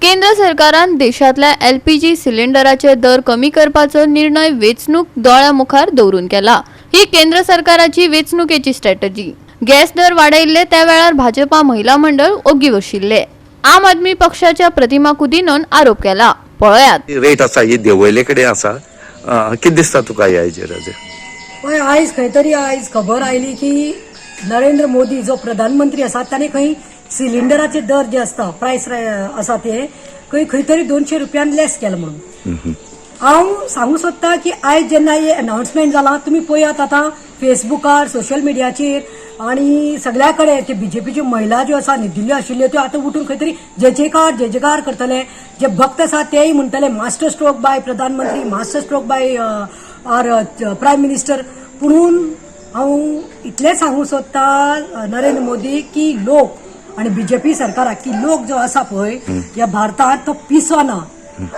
केंद्र सरकारान देशातल्या LPG सिलिंडराचे दर कमी करपाचो निर्णय वेचणूक दोळ्यामुखार दवरून केला। ही केंद्र सरकाराची वेचणुकेची स्ट्रॅटेजी। गॅस दर वाडयल्ले त्या वेळार भाजपा महिला मंडळ ओगी बशिल्ले। आम आदमी पक्षाच्या प्रतिमा कुदीनोन आरोप केला। पळयात रेट आसा ही देवयले कडेन आसा। कितें दिसता तुका ह्या हेजेर? पळय आयज खंय तरी आयज खबर आयली की नरेंद्र मोदी जो प्रधानमंत्री आसा ताणे खंय सिलिंडराचे दर जे असता प्राइस आसा ते खंय तरी 200 रुपयान लेस केला म्हणून। हांव सांगू सोदता की आयज जेन्ना हे अनाउन्समेंट जाला तुमी पळयात आतां फेसबुकार सोशल मिडियाचेर आनी सगळ्या कडेन ते बीजेपीच्यो महिला ज्यो आसा न्हिदिल्ल्यो आशिल्ल्यो त्यो आतां उठून खंय तरी जयकार करतले। जे भक्त आसा तेय म्हणटले मास्टर स्ट्रोक बाय प्रधानमंत्री, master stroke by our prime minister. पुणून हांव इतलें सांगू सोदता नरेंद्र मोदी की लोक आणि बीजेपी सरकाराक की लोक जो आसा पळय ह्या भारतांत तो पिसोना।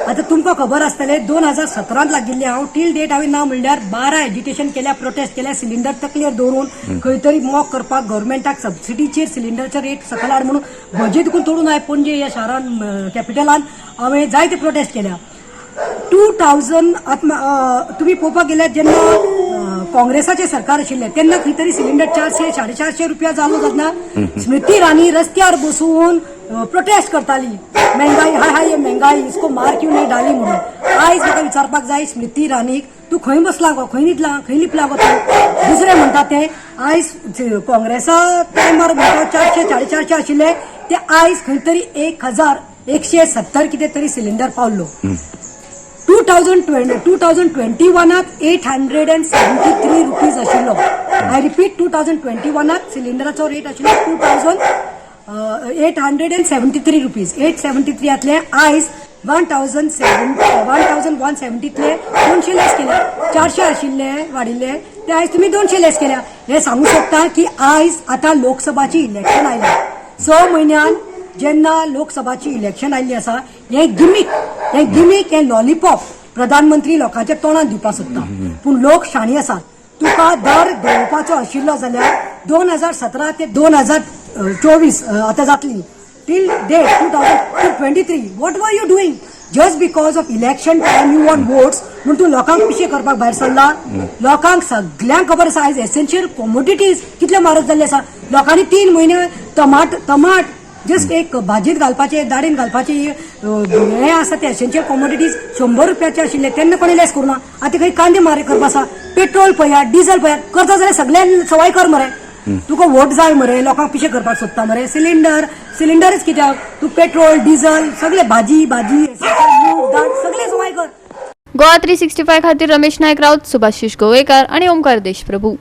आता तुमकां खबर आसतले 2017 लागिल्ले हांव टील डेट हांवें ना म्हणल्यार 12 एजिटेशन केल्या, प्रोटेस्ट केल्या सिलिंडर तकलेर दवरून खंय तरी मोक करपाक गव्हर्मेंटाक सबसिडीचेर सिलिंडरचे रेट सकयल हाड म्हणून भजी दुखून तोडून हांवें पणजे ह्या शारान कॅपिटलान हांवें जायते प्रोटेस्ट केल्या। 2000 तुम्ही पळोवपाक गेल्यार जेन्ना काँग्रेसाचे सरकार आशिल्ले तेन्ना खंय तरी सिलिंडर 400-450 रुपया जालो तेन्ना स्मृती इराणी रस्त्यार बसून प्रोटेस्ट करताली, महंगाई हाय ये महंगाई इसको मार क्यों नहीं डाली म्हणून। आयज म्हाका विचारपाक जाय स्मृती इराणीक तू खंय बसला गो, खंय न्हिदला, खंय लिपला गो तूं? दुसरे म्हणटा ते आयज काँग्रेसा टायमार म्हणटा 400-450 आशिल्ले ते आयज खंय तरी 1170 कितें तरी सिलिंडर पावलो। 2021 873 रुपीज आशिल्लो। आय रिपीट 2021 सिलिंडराचो रेट आशिल्लो 873 रुपीज। 873तले आयज 1170तले 200 लेस केल्या। 400 आशिल्ले वाडिल्ले ते आयज तुम्ही 200 लेस केल्या। हे सांगू शकता की आयज आता लोकसभाची इलेक्शन आयल्या। 6 म्हयन्यान जेन्ना लोकसभाची इलेक्शन आयल्ली आसा हे गिमिक हे लॉलीपॉप प्रधानमंत्री लोकांच्या तोंडात दिवपाक सोदता। पूण लोक शाणी आसात। तुका दर देंवोवपाचो आशिल्लो जाल्यार 2017 ते 2024 आता जातली till date 2023 what were you doing? Just because of election time you want votes म्हणून तूं लोकांक पिशे करपाक भायर सरला। लोकांक सगळ्यांक खबर आसा आयज एसेन्शियल कॉमोडिटीज कितले म्हारग जाल्ले आसा। लोकांनी 3 म्हयने टमाट जस्ट एक भाजीत घालपाचे दाडीन घालपाचे हे आसा ते एसेन्शियल कॉमोडिटीज 100 रुपयाचे आशिल्ले तेन्ना कोणी लेस करूना। आतां खंय कांदे मारे करपा आसा, पेट्रोल पळया, डिझल पळया, करता जाल्यार सगळ्यांनी सवाय कर मरे। तुका वोट जाय मरे, लोकांक पिशे करपाक सोदता मरे। सिलिंडरच कित्याक? तू पेट्रोल डिझल सगळे भाजी सगळे सवाय कर। गोवा 365 खातीर रमेश नायक राऊत, सुभाशिष गोवेकार आणि ओमकार देशप्रभू।